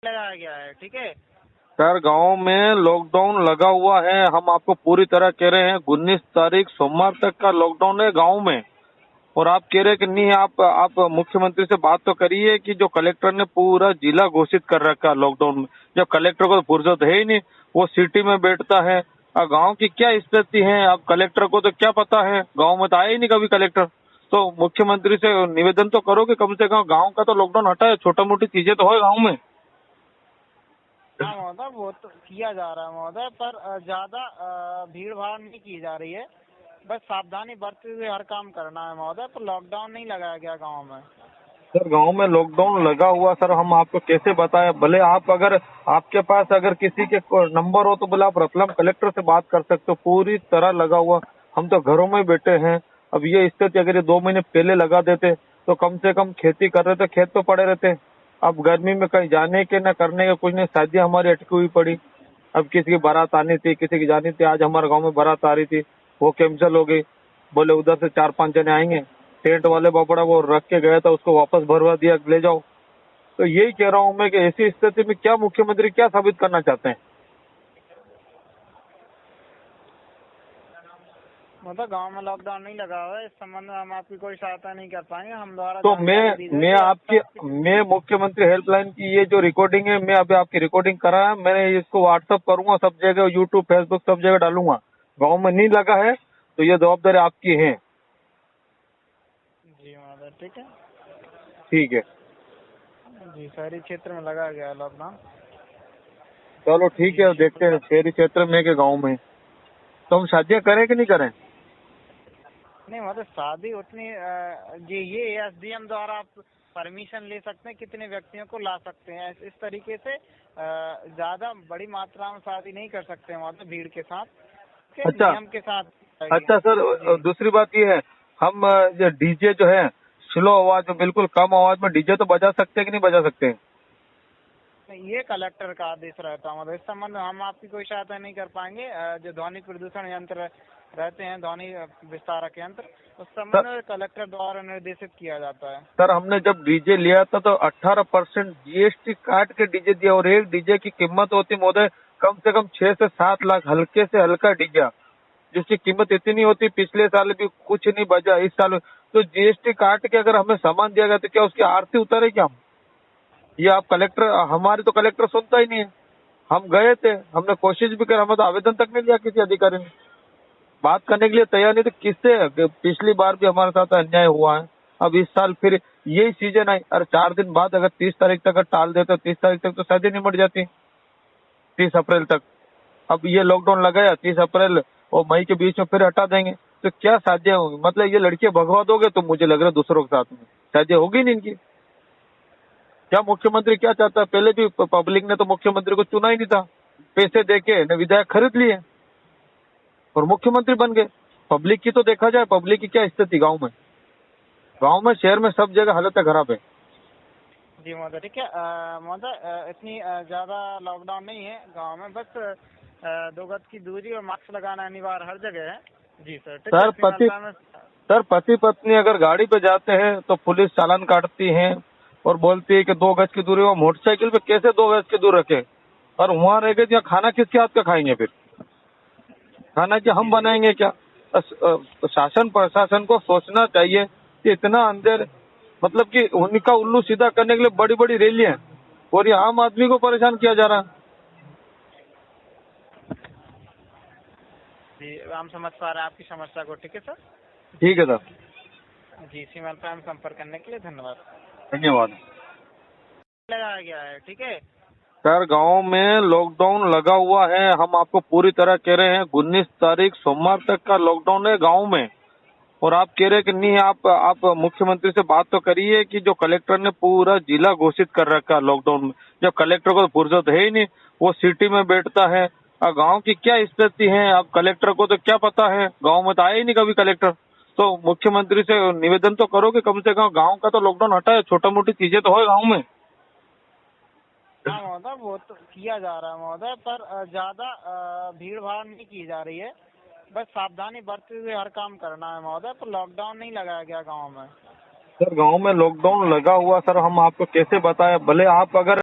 लगाया गया है, ठीक है। सर गांव में लॉकडाउन लगा हुआ है, हम आपको पूरी तरह कह रहे हैं 19 तारीख सोमवार तक का लॉकडाउन है गांव में। और आप कह रहे हैं कि नहीं, आप मुख्यमंत्री से बात तो करिए कि जो कलेक्टर ने पूरा जिला घोषित कर रखा है लॉकडाउन में। जब कलेक्टर को तो फुर्सत है ही नहीं, वो सिटी में बैठता है। गांव की क्या स्थिति है, अब कलेक्टर को तो क्या पता है, गांव में तो आया ही नहीं कभी कलेक्टर। तो मुख्यमंत्री से निवेदन तो करो कि कम से कम गांव का तो लॉकडाउन हटाए, छोटा मोटी चीजें तो हो गांव में। हाँ महोदय, वो तो किया जा रहा है महोदय, पर ज्यादा भीड़ भाड़ नहीं की जा रही है। बस सावधानी बरतते हुए हर काम करना है महोदय, पर लॉकडाउन नहीं लगाया गया गांव में। सर गांव में लॉकडाउन लगा हुआ, सर हम आपको कैसे बताएं। भले आप अगर आपके पास अगर किसी के नंबर हो तो भले आप रतलाम कलेक्टर से बात कर सकते हो, पूरी तरह लगा हुआ। हम तो घरों में बैठे हैं। अब ये स्थिति अगर ये 2 महीने पहले लगा देते तो कम से कम खेती कर रहे थे, खेत तो पड़े रहते। अब गर्मी में कहीं जाने के न करने के कुछ नहीं, शादी हमारी अटकी हुई पड़ी। अब किसी की बारात आनी थी, किसी की जानी थी। आज हमारे गाँव में बारात आ रही थी, वो कैंसिल हो गई। बोले उधर से 4-5 जने आएंगे, टेंट वाले बापड़ा वो रख के गया था, उसको वापस भरवा दिया, ले जाओ। तो यही कह रहा हूँ मैं कि ऐसी स्थिति में क्या मुख्यमंत्री क्या साबित करना चाहते हैं। मतलब गांव में लॉकडाउन नहीं लगा हुआ है, इस संबंध में हम आपकी कोई सहायता नहीं कर पाएंगे। हम द्वारा तो जानकारी दी मैं जाएगी अब आपकी तक। मैं मुख्यमंत्री हेल्पलाइन की ये जो रिकॉर्डिंग है, मैं अभी आपकी रिकॉर्डिंग करा है, मैंने इसको व्हाट्सअप करूंगा, सब जगह यूट्यूब फेसबुक सब जगह डालूंगा। गाँव में नहीं लगा है तो ये जवाबदारी आपकी है। जी महोदय, ठीक है। ठीक है, जी, शहरी क्षेत्र में लगा गया है लॉकडाउन। चलो ठीक जी है, देखते हैं शुक्रिया। शहरी क्षेत्र में कि गाँव में। तो हम शादियाँ करें कि नहीं करें। नहीं मतलब शादी उतनी जी, ये एसडीएम द्वारा आप परमिशन ले सकते हैं, कितने व्यक्तियों को ला सकते हैं। इस तरीके से ज्यादा बड़ी मात्रा में शादी नहीं कर सकते हैं मतलब भीड़ के साथ, के अच्छा नियम के साथ अच्छा सर, जी। दूसरी बात ये है, हम जो डीजे जो है स्लो आवाज में, बिल्कुल कम आवाज में डीजे तो बजा सकते हैं कि नहीं बजा सकते हैं। ये कलेक्टर का आदेश रहता है, मतलब इस संबंध में हम आपकी कोई सहायता नहीं कर पाएंगे। जो ध्वनि प्रदूषण यंत्र रहते हैं, ध्वनि विस्तारक यंत्र, उस संबंध सर में कलेक्टर द्वारा निर्देशित किया जाता है। सर हमने जब डीजे लिया था तो 18% जीएसटी काट के डीजे दिया, और एक डीजे की कीमत होती महोदय कम से कम 6 से 7 लाख, हल्के से हल्का डीजे जिसकी कीमत इतनी होती। पिछले साल भी कुछ नहीं बजा, इस साल तो जीएसटी काट के अगर हमें सामान दिया गया तो क्या उसकी आरती उतारे क्या हम। ये आप कलेक्टर, हमारी तो कलेक्टर सुनता ही नहीं है। हम गए थे, हमने कोशिश भी करी, हमें तो आवेदन तक नहीं दिया किसी अधिकारी ने, बात करने के लिए तैयार नहीं थे। किससे, पिछली बार भी हमारे साथ अन्याय हुआ है। अब इस साल फिर यही सीजन आई, अरे 4 दिन बाद अगर 30 तारीख तक अगर टाल देते, 30 तारीख तक तो शादी निमट जाती, 30 अप्रैल तक। अब ये लॉकडाउन लगाया 30 अप्रैल और मई के बीच में, फिर हटा देंगे तो क्या शादियां होंगी। मतलब ये लड़कियां भगवा दोगे तो मुझे लग रहा है दूसरों के साथ में शादियां होगी नहीं इनकी। क्या मुख्यमंत्री क्या चाहता है, पहले भी पब्लिक ने तो मुख्यमंत्री को चुना ही नहीं था, पैसे देके न विधायक खरीद लिए और मुख्यमंत्री बन गए। पब्लिक की तो देखा जाए, पब्लिक की क्या स्थिति गांव में शहर में सब जगह हालत खराब है। जी महोदय, ठीक है। महोदय, इतनी ज्यादा लॉकडाउन नहीं है गांव में, बस 2 गज की दूरी और मास्क लगाना अनिवार्य हर जगह है। जी सर, ठीक है। सर पति पत्नी अगर गाड़ी पे जाते हैं तो पुलिस चालान काटती है और बोलती है कि 2 गज की दूरी। वो मोटरसाइकिल पे कैसे 2 गज की दूर रखे, और वहाँ रह गए खाना किसके हाथ का खाएंगे फिर, खाना क्या हम जी सर, बनाएंगे क्या। शासन प्रशासन को सोचना चाहिए कि इतना अंदर, मतलब कि उनका उल्लू सीधा करने के लिए बड़ी बड़ी रैलियां, और ये आम आदमी को परेशान किया जा रहा है। जी हम समझ पा रहे हैं आपकी समस्या को, ठीक है सर। ठीक है सर, जी, सीमांत पर हम संपर्क करने के लिए धन्यवाद। धन्यवाद। लगाया गया है, ठीक है। सर गांव में लॉकडाउन लगा हुआ है, हम आपको पूरी तरह कह रहे हैं 19 तारीख सोमवार तक का लॉकडाउन है गांव में। और आप कह रहे हैं कि नहीं, आप मुख्यमंत्री से बात तो करिए कि जो कलेक्टर ने पूरा जिला घोषित कर रखा है लॉकडाउन में। जब कलेक्टर को तो फुर्सत है ही नहीं, वो सिटी में बैठता है। गांव की क्या स्थिति है, अब कलेक्टर को तो क्या पता है, गांव में तो आया ही नहीं कभी कलेक्टर। तो मुख्यमंत्री से निवेदन तो करो कि कम से कम गांव का तो लॉकडाउन हटाए, छोटा मोटी चीजें तो हो गांव में। हाँ महोदय, वो तो किया जा रहा है महोदय, पर ज्यादा भीड़ भाड़ नहीं की जा रही है। बस सावधानी बरतते हुए हर काम करना है महोदय, पर लॉकडाउन नहीं लगाया गया गांव में। सर गांव में लॉकडाउन लगा हुआ, सर हम आपको कैसे बताएं। भले आप अगर